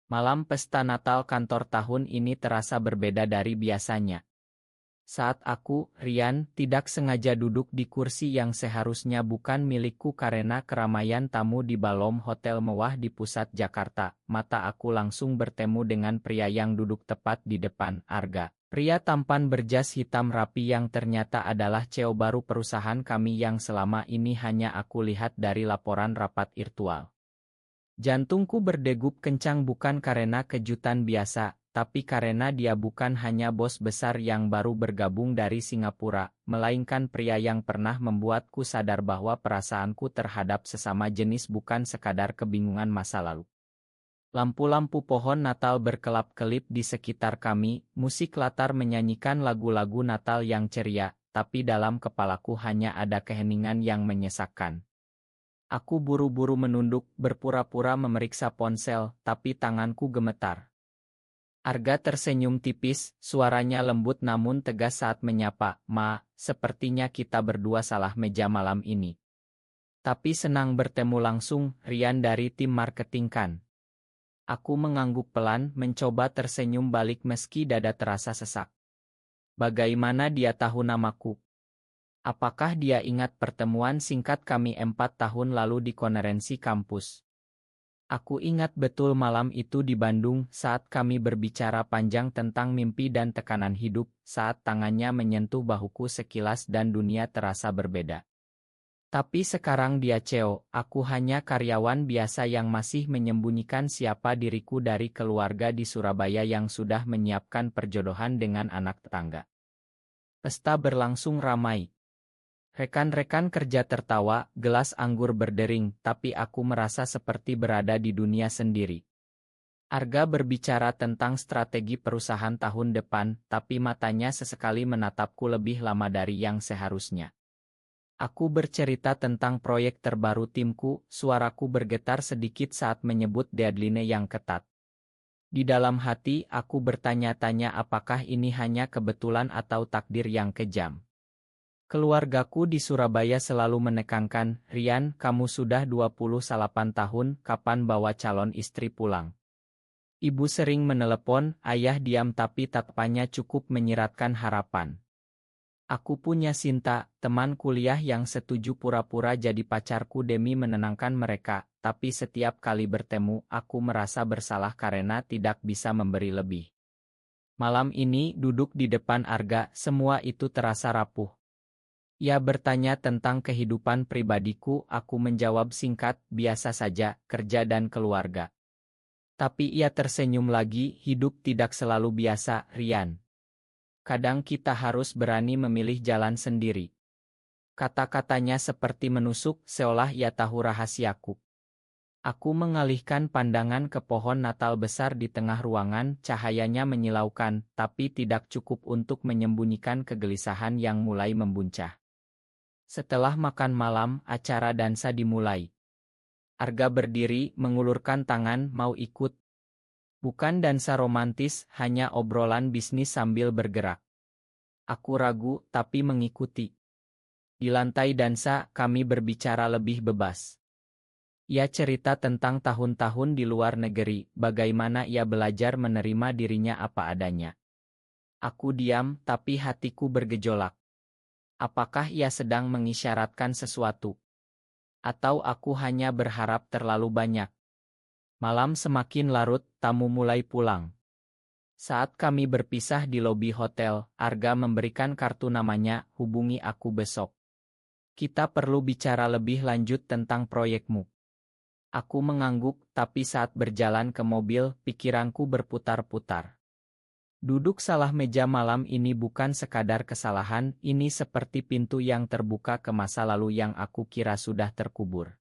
Malam pesta Natal kantor tahun ini terasa berbeda dari biasanya. Saat aku, Rian, tidak sengaja duduk di kursi yang seharusnya bukan milikku karena keramaian tamu di Balom Hotel mewah di pusat Jakarta, mata aku langsung bertemu dengan pria yang duduk tepat di depan, Arga. Pria tampan berjas hitam rapi yang ternyata adalah CEO baru perusahaan kami yang selama ini hanya aku lihat dari laporan rapat virtual. Jantungku berdegup kencang bukan karena kejutan biasa, tapi karena dia bukan hanya bos besar yang baru bergabung dari Singapura, melainkan pria yang pernah membuatku sadar bahwa perasaanku terhadap sesama jenis bukan sekadar kebingungan masa lalu. Lampu-lampu pohon Natal berkelap-kelip di sekitar kami, musik latar menyanyikan lagu-lagu Natal yang ceria, tapi dalam kepalaku hanya ada keheningan yang menyesakkan. Aku buru-buru menunduk, berpura-pura memeriksa ponsel, tapi tanganku gemetar. Arga tersenyum tipis, suaranya lembut namun tegas saat menyapa, "Ma, sepertinya kita berdua salah meja malam ini. Tapi senang bertemu langsung, Rian dari tim marketing kan?" Aku mengangguk pelan, mencoba tersenyum balik meski dada terasa sesak. Bagaimana dia tahu namaku? Apakah dia ingat pertemuan singkat kami 4 tahun lalu di konferensi kampus? Aku ingat betul malam itu di Bandung saat kami berbicara panjang tentang mimpi dan tekanan hidup, saat tangannya menyentuh bahuku sekilas dan dunia terasa berbeda. Tapi sekarang dia CEO, aku hanya karyawan biasa yang masih menyembunyikan siapa diriku dari keluarga di Surabaya yang sudah menyiapkan perjodohan dengan anak tetangga. Pesta berlangsung ramai. Rekan-rekan kerja tertawa, gelas anggur berdering, tapi aku merasa seperti berada di dunia sendiri. Arga berbicara tentang strategi perusahaan tahun depan, tapi matanya sesekali menatapku lebih lama dari yang seharusnya. Aku bercerita tentang proyek terbaru timku, suaraku bergetar sedikit saat menyebut deadline yang ketat. Di dalam hati, aku bertanya-tanya apakah ini hanya kebetulan atau takdir yang kejam. Keluargaku di Surabaya selalu menekankan, "Rian, kamu sudah 28 tahun, kapan bawa calon istri pulang?" Ibu sering menelepon, ayah diam tapi tatapannya cukup menyiratkan harapan. Aku punya Sinta, teman kuliah yang setuju pura-pura jadi pacarku demi menenangkan mereka, tapi setiap kali bertemu, aku merasa bersalah karena tidak bisa memberi lebih. Malam ini, duduk di depan Arga, semua itu terasa rapuh. Ia bertanya tentang kehidupan pribadiku, aku menjawab singkat, biasa saja, kerja dan keluarga. Tapi ia tersenyum lagi, hidup tidak selalu biasa, Rian. Kadang kita harus berani memilih jalan sendiri. Kata-katanya seperti menusuk, seolah ia tahu rahasiaku. Aku mengalihkan pandangan ke pohon Natal besar di tengah ruangan, cahayanya menyilaukan, tapi tidak cukup untuk menyembunyikan kegelisahan yang mulai membuncah. Setelah makan malam, acara dansa dimulai. Arga berdiri, mengulurkan tangan, mau ikut. Bukan dansa romantis, hanya obrolan bisnis sambil bergerak. Aku ragu, tapi mengikuti. Di lantai dansa, kami berbicara lebih bebas. Ia cerita tentang tahun-tahun di luar negeri, bagaimana ia belajar menerima dirinya apa adanya. Aku diam, tapi hatiku bergejolak. Apakah ia sedang mengisyaratkan sesuatu? Atau aku hanya berharap terlalu banyak? Malam semakin larut, tamu mulai pulang. Saat kami berpisah di lobi hotel, Arga memberikan kartu namanya, hubungi aku besok. Kita perlu bicara lebih lanjut tentang proyekmu. Aku mengangguk, tapi saat berjalan ke mobil, pikiranku berputar-putar. Duduk salah meja malam ini bukan sekadar kesalahan, ini seperti pintu yang terbuka ke masa lalu yang aku kira sudah terkubur.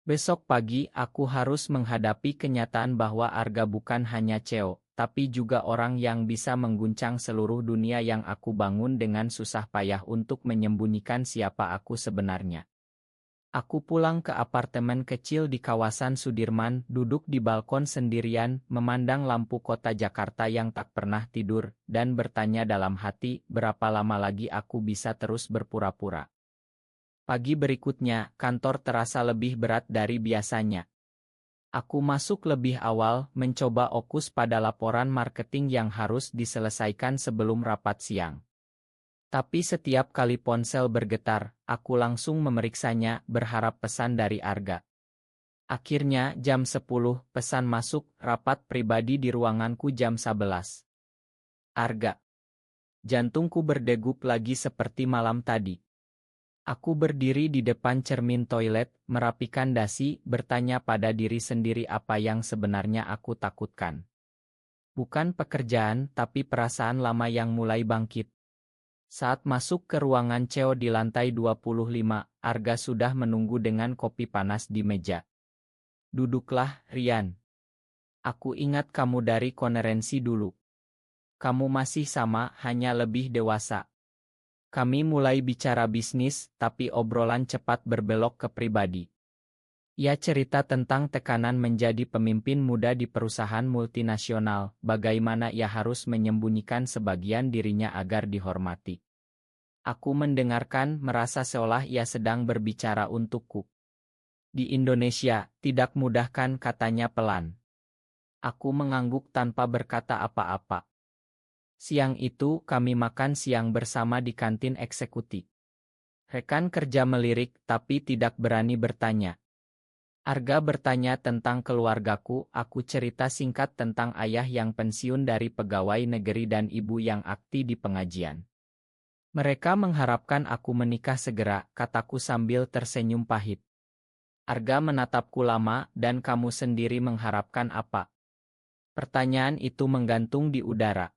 Besok pagi aku harus menghadapi kenyataan bahwa Arga bukan hanya CEO, tapi juga orang yang bisa mengguncang seluruh dunia yang aku bangun dengan susah payah untuk menyembunyikan siapa aku sebenarnya. Aku pulang ke apartemen kecil di kawasan Sudirman, duduk di balkon sendirian, memandang lampu kota Jakarta yang tak pernah tidur, dan bertanya dalam hati, berapa lama lagi aku bisa terus berpura-pura. Pagi berikutnya, kantor terasa lebih berat dari biasanya. Aku masuk lebih awal, mencoba fokus pada laporan marketing yang harus diselesaikan sebelum rapat siang. Tapi setiap kali ponsel bergetar, aku langsung memeriksanya, berharap pesan dari Arga. Akhirnya, jam 10, pesan masuk, rapat pribadi di ruanganku jam 11. Arga. Jantungku berdegup lagi seperti malam tadi. Aku berdiri di depan cermin toilet, merapikan dasi, bertanya pada diri sendiri apa yang sebenarnya aku takutkan. Bukan pekerjaan, tapi perasaan lama yang mulai bangkit. Saat masuk ke ruangan Ceo di lantai 25, Arga sudah menunggu dengan kopi panas di meja. Duduklah, Rian. Aku ingat kamu dari konferensi dulu. Kamu masih sama, hanya lebih dewasa. Kami mulai bicara bisnis, tapi obrolan cepat berbelok ke pribadi. Ia cerita tentang tekanan menjadi pemimpin muda di perusahaan multinasional, bagaimana ia harus menyembunyikan sebagian dirinya agar dihormati. Aku mendengarkan, merasa seolah ia sedang berbicara untukku. Di Indonesia, tidak mudah kan, katanya pelan. Aku mengangguk tanpa berkata apa-apa. Siang itu, kami makan siang bersama di kantin eksekutif. Rekan kerja melirik, tapi tidak berani bertanya. Arga bertanya tentang keluargaku, aku cerita singkat tentang ayah yang pensiun dari pegawai negeri dan ibu yang aktif di pengajian. Mereka mengharapkan aku menikah segera, kataku sambil tersenyum pahit. Arga menatapku lama, dan kamu sendiri mengharapkan apa? Pertanyaan itu menggantung di udara.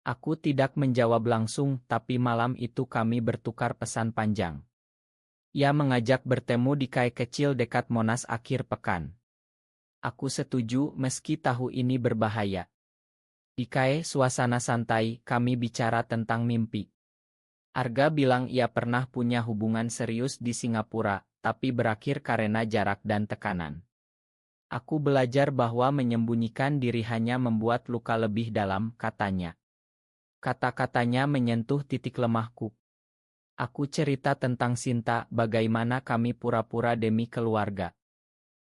Aku tidak menjawab langsung, tapi malam itu kami bertukar pesan panjang. Ia mengajak bertemu di kai kecil dekat Monas akhir pekan. Aku setuju meski tahu ini berbahaya. Di kai suasana santai, kami bicara tentang mimpi. Arga bilang ia pernah punya hubungan serius di Singapura, tapi berakhir karena jarak dan tekanan. Aku belajar bahwa menyembunyikan diri hanya membuat luka lebih dalam, katanya. Kata-katanya menyentuh titik lemahku. Aku cerita tentang Sinta, bagaimana kami pura-pura demi keluarga.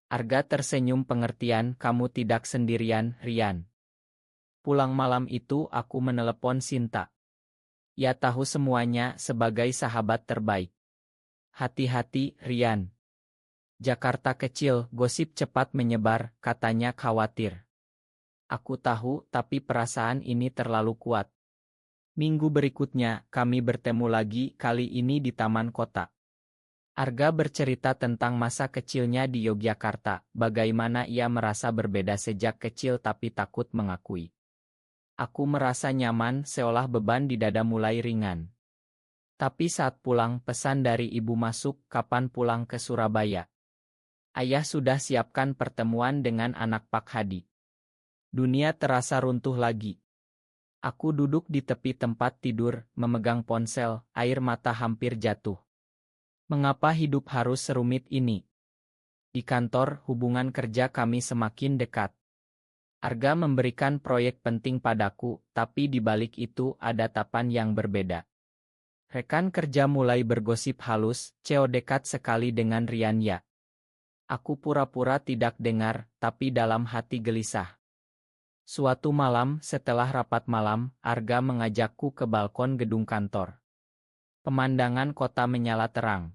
Arga tersenyum pengertian, kamu tidak sendirian, Rian. Pulang malam itu aku menelepon Sinta. Ia tahu semuanya sebagai sahabat terbaik. Hati-hati, Rian. Jakarta kecil, gosip cepat menyebar, katanya khawatir. Aku tahu, tapi perasaan ini terlalu kuat. Minggu berikutnya, kami bertemu lagi, kali ini di taman kota. Arga bercerita tentang masa kecilnya di Yogyakarta, bagaimana ia merasa berbeda sejak kecil tapi takut mengakui. Aku merasa nyaman, seolah beban di dada mulai ringan. Tapi saat pulang, pesan dari ibu masuk, kapan pulang ke Surabaya. Ayah sudah siapkan pertemuan dengan anak Pak Hadi. Dunia terasa runtuh lagi. Aku duduk di tepi tempat tidur, memegang ponsel, air mata hampir jatuh. Mengapa hidup harus serumit ini? Di kantor, hubungan kerja kami semakin dekat. Arga memberikan proyek penting padaku, tapi di balik itu ada tapan yang berbeda. Rekan kerja mulai bergosip halus, Ceo dekat sekali dengan Rianya. Aku pura-pura tidak dengar, tapi dalam hati gelisah. Suatu malam, setelah rapat malam, Arga mengajakku ke balkon gedung kantor. Pemandangan kota menyala terang.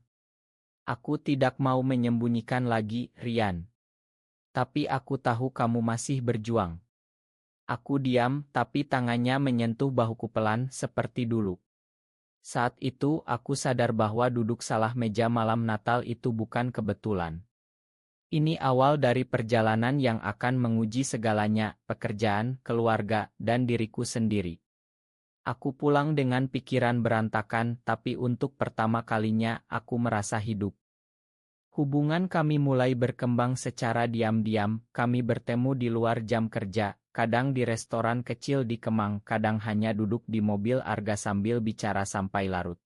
Aku tidak mau menyembunyikan lagi, Rian. Tapi aku tahu kamu masih berjuang. Aku diam, tapi tangannya menyentuh bahuku pelan, seperti dulu. Saat itu, aku sadar bahwa duduk salah meja malam Natal itu bukan kebetulan. Ini awal dari perjalanan yang akan menguji segalanya, pekerjaan, keluarga, dan diriku sendiri. Aku pulang dengan pikiran berantakan, tapi untuk pertama kalinya, aku merasa hidup. Hubungan kami mulai berkembang secara diam-diam, kami bertemu di luar jam kerja, kadang di restoran kecil di Kemang, kadang hanya duduk di mobil Arga sambil bicara sampai larut.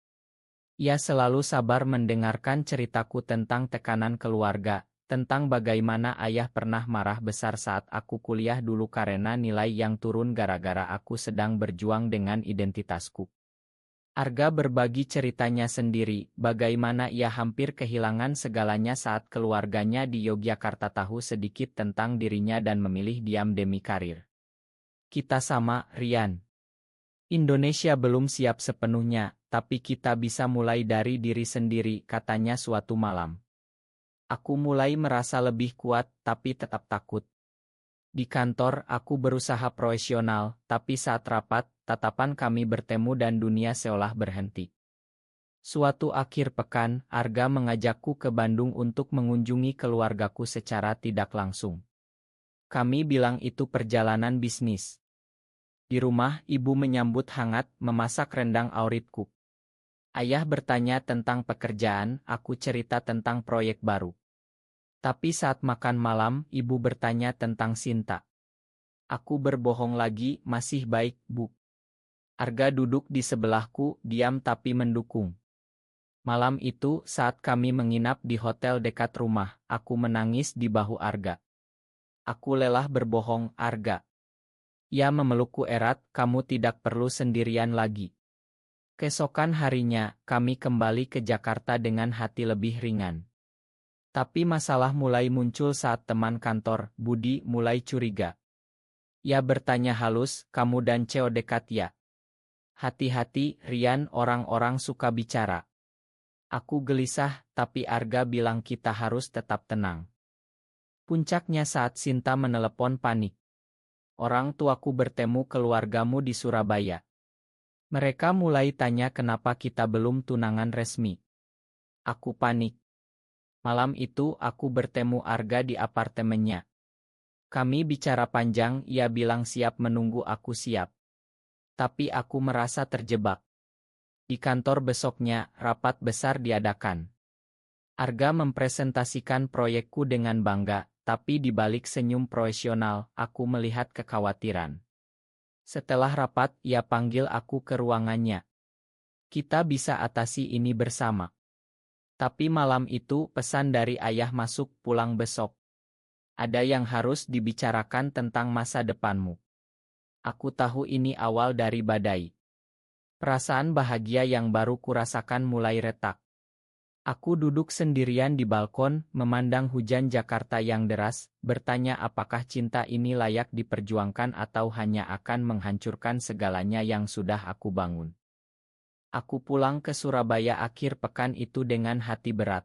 Ia selalu sabar mendengarkan ceritaku tentang tekanan keluarga, tentang bagaimana ayah pernah marah besar saat aku kuliah dulu karena nilai yang turun gara-gara aku sedang berjuang dengan identitasku. Arga berbagi ceritanya sendiri, bagaimana ia hampir kehilangan segalanya saat keluarganya di Yogyakarta tahu sedikit tentang dirinya dan memilih diam demi karir. Kita sama, Rian. Indonesia belum siap sepenuhnya, tapi kita bisa mulai dari diri sendiri, katanya suatu malam. Aku mulai merasa lebih kuat, tapi tetap takut. Di kantor, aku berusaha profesional, tapi saat rapat, tatapan kami bertemu dan dunia seolah berhenti. Suatu akhir pekan, Arga mengajakku ke Bandung untuk mengunjungi keluargaku secara tidak langsung. Kami bilang itu perjalanan bisnis. Di rumah, ibu menyambut hangat, memasak rendang auritku. Ayah bertanya tentang pekerjaan, aku cerita tentang proyek baru. Tapi saat makan malam, ibu bertanya tentang Sinta. Aku berbohong lagi, masih baik, Bu. Arga duduk di sebelahku, diam tapi mendukung. Malam itu, saat kami menginap di hotel dekat rumah, aku menangis di bahu Arga. Aku lelah berbohong, Arga. Ia memelukku erat, kamu tidak perlu sendirian lagi. Keesokan harinya, kami kembali ke Jakarta dengan hati lebih ringan. Tapi masalah mulai muncul saat teman kantor, Budi, mulai curiga. Ia bertanya halus, kamu dan Ceo dekat ya? Hati-hati, Rian, orang-orang suka bicara. Aku gelisah, tapi Arga bilang kita harus tetap tenang. Puncaknya saat Sinta menelepon panik. Orang tuaku bertemu keluargamu di Surabaya. Mereka mulai tanya kenapa kita belum tunangan resmi. Aku panik. Malam itu aku bertemu Arga di apartemennya. Kami bicara panjang, ia bilang siap menunggu aku siap. Tapi aku merasa terjebak. Di kantor besoknya, rapat besar diadakan. Arga mempresentasikan proyekku dengan bangga, tapi di balik senyum profesional, aku melihat kekhawatiran. Setelah rapat, ia panggil aku ke ruangannya. Kita bisa atasi ini bersama. Tapi malam itu pesan dari ayah masuk pulang besok. Ada yang harus dibicarakan tentang masa depanmu. Aku tahu ini awal dari badai. Perasaan bahagia yang baru kurasakan mulai retak. Aku duduk sendirian di balkon, memandang hujan Jakarta yang deras, bertanya apakah cinta ini layak diperjuangkan atau hanya akan menghancurkan segalanya yang sudah aku bangun. Aku pulang ke Surabaya akhir pekan itu dengan hati berat.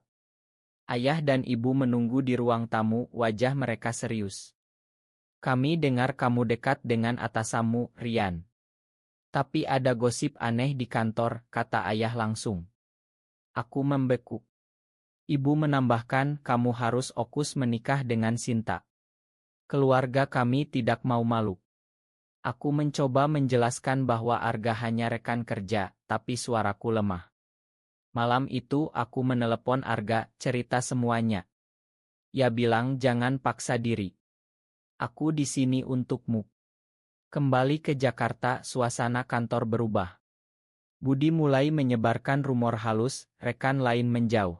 Ayah dan ibu menunggu di ruang tamu, wajah mereka serius. Kami dengar kamu dekat dengan atasanmu, Rian. Tapi ada gosip aneh di kantor, kata ayah langsung. Aku membekuk. Ibu menambahkan, kamu harus fokus menikah dengan Sinta. Keluarga kami tidak mau malu. Aku mencoba menjelaskan bahwa Arga hanya rekan kerja, tapi suaraku lemah. Malam itu aku menelepon Arga, cerita semuanya. Ia bilang jangan paksa diri. Aku di sini untukmu. Kembali ke Jakarta, suasana kantor berubah. Budi mulai menyebarkan rumor halus, rekan lain menjauh.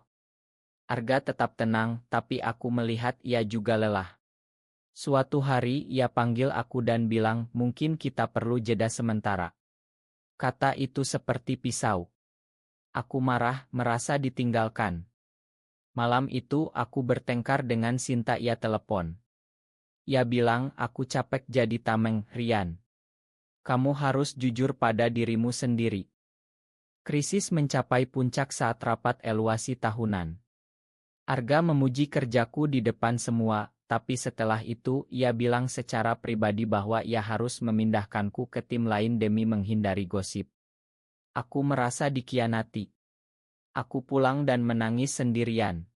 Arga tetap tenang, tapi aku melihat ia juga lelah. Suatu hari ia panggil aku dan bilang, mungkin kita perlu jeda sementara. Kata itu seperti pisau. Aku marah, merasa ditinggalkan. Malam itu aku bertengkar dengan Sinta, ia telepon. Ia bilang, aku capek jadi tameng, Rian. Kamu harus jujur pada dirimu sendiri. Krisis mencapai puncak saat rapat evaluasi tahunan. Arga memuji kerjaku di depan semua, tapi setelah itu ia bilang secara pribadi bahwa ia harus memindahkanku ke tim lain demi menghindari gosip. Aku merasa dikhianati. Aku pulang dan menangis sendirian.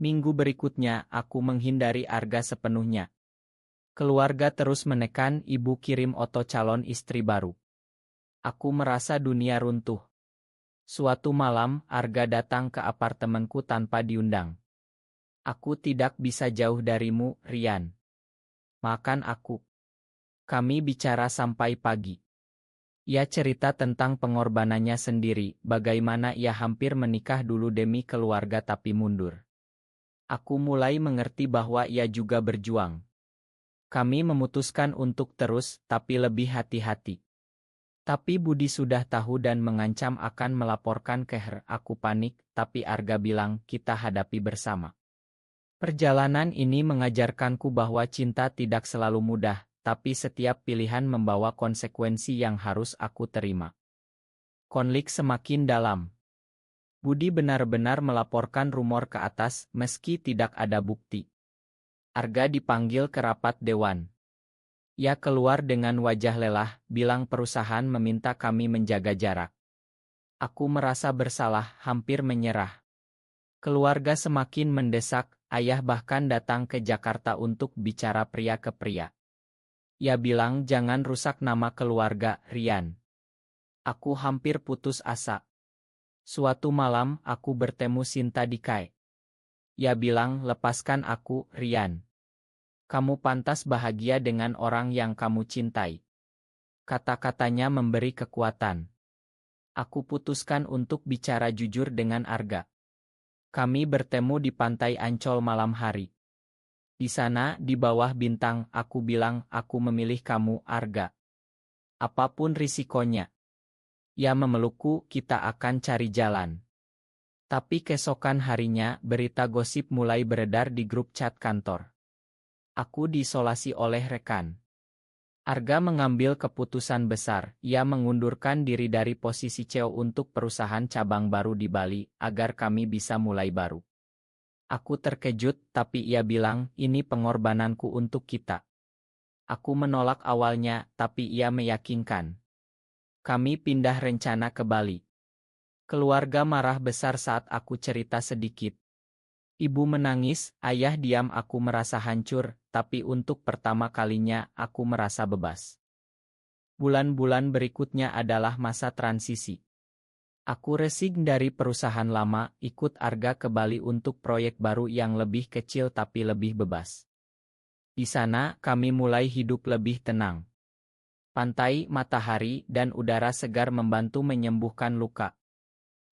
Minggu berikutnya aku menghindari Arga sepenuhnya. Keluarga terus menekan, ibu kirim foto calon istri baru. Aku merasa dunia runtuh. Suatu malam, Arga datang ke apartemenku tanpa diundang. Aku tidak bisa jauh darimu, Rian. Makan aku. Kami bicara sampai pagi. Ia cerita tentang pengorbanannya sendiri, bagaimana ia hampir menikah dulu demi keluarga tapi mundur. Aku mulai mengerti bahwa ia juga berjuang. Kami memutuskan untuk terus, tapi lebih hati-hati. Tapi Budi sudah tahu dan mengancam akan melaporkan ke Her. Aku panik, tapi Arga bilang kita hadapi bersama. Perjalanan ini mengajarkanku bahwa cinta tidak selalu mudah, tapi setiap pilihan membawa konsekuensi yang harus aku terima. Konflik semakin dalam. Budi benar-benar melaporkan rumor ke atas, meski tidak ada bukti. Arga dipanggil ke rapat dewan. Ia keluar dengan wajah lelah, bilang perusahaan meminta kami menjaga jarak. Aku merasa bersalah, hampir menyerah. Keluarga semakin mendesak, ayah bahkan datang ke Jakarta untuk bicara pria ke pria. Ia bilang jangan rusak nama keluarga, Rian. Aku hampir putus asa. Suatu malam aku bertemu Sinta di Kai. Ia bilang lepaskan aku, Rian. Kamu pantas bahagia dengan orang yang kamu cintai. Kata-katanya memberi kekuatan. Aku putuskan untuk bicara jujur dengan Arga. Kami bertemu di pantai Ancol malam hari. Di sana, di bawah bintang, aku bilang aku memilih kamu, Arga. Apapun risikonya. Ia memelukku, kita akan cari jalan. Tapi keesokan harinya, berita gosip mulai beredar di grup chat kantor. Aku diisolasi oleh rekan. Arga mengambil keputusan besar, ia mengundurkan diri dari posisi CEO untuk perusahaan cabang baru di Bali, agar kami bisa mulai baru. Aku terkejut, tapi ia bilang, ini pengorbananku untuk kita. Aku menolak awalnya, tapi ia meyakinkan. Kami pindah rencana ke Bali. Keluarga marah besar saat aku cerita sedikit. Ibu menangis, ayah diam, aku merasa hancur, tapi untuk pertama kalinya aku merasa bebas. Bulan-bulan berikutnya adalah masa transisi. Aku resign dari perusahaan lama, ikut Arga ke Bali untuk proyek baru yang lebih kecil tapi lebih bebas. Di sana, kami mulai hidup lebih tenang. Pantai, matahari, dan udara segar membantu menyembuhkan luka.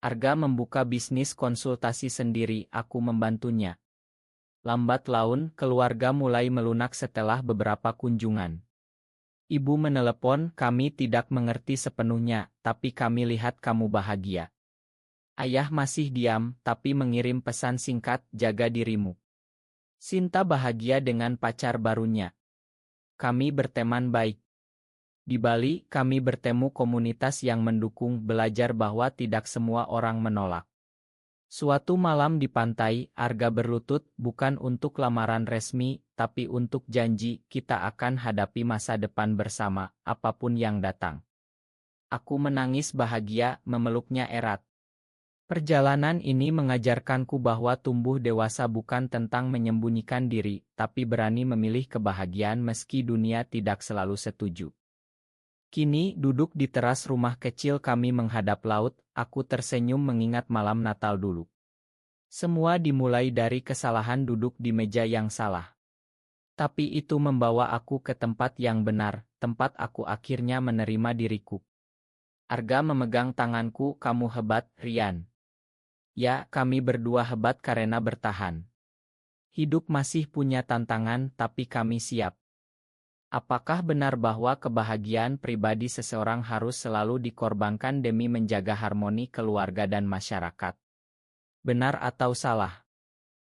Arga membuka bisnis konsultasi sendiri, aku membantunya. Lambat laun, keluarga mulai melunak setelah beberapa kunjungan. Ibu menelepon, kami tidak mengerti sepenuhnya, tapi kami lihat kamu bahagia. Ayah masih diam, tapi mengirim pesan singkat, jaga dirimu. Sinta bahagia dengan pacar barunya. Kami berteman baik. Di Bali, kami bertemu komunitas yang mendukung, belajar bahwa tidak semua orang menolak. Suatu malam di pantai, Arga berlutut, bukan untuk lamaran resmi, tapi untuk janji, kita akan hadapi masa depan bersama, apapun yang datang. Aku menangis bahagia, memeluknya erat. Perjalanan ini mengajarkanku bahwa tumbuh dewasa bukan tentang menyembunyikan diri, tapi berani memilih kebahagiaan meski dunia tidak selalu setuju. Kini, duduk di teras rumah kecil kami menghadap laut, aku tersenyum mengingat malam Natal dulu. Semua dimulai dari kesalahan duduk di meja yang salah. Tapi itu membawa aku ke tempat yang benar, tempat aku akhirnya menerima diriku. Arga memegang tanganku, kamu hebat, Rian. Ya, kami berdua hebat karena bertahan. Hidup masih punya tantangan, tapi kami siap. Apakah benar bahwa kebahagiaan pribadi seseorang harus selalu dikorbankan demi menjaga harmoni keluarga dan masyarakat? Benar atau salah?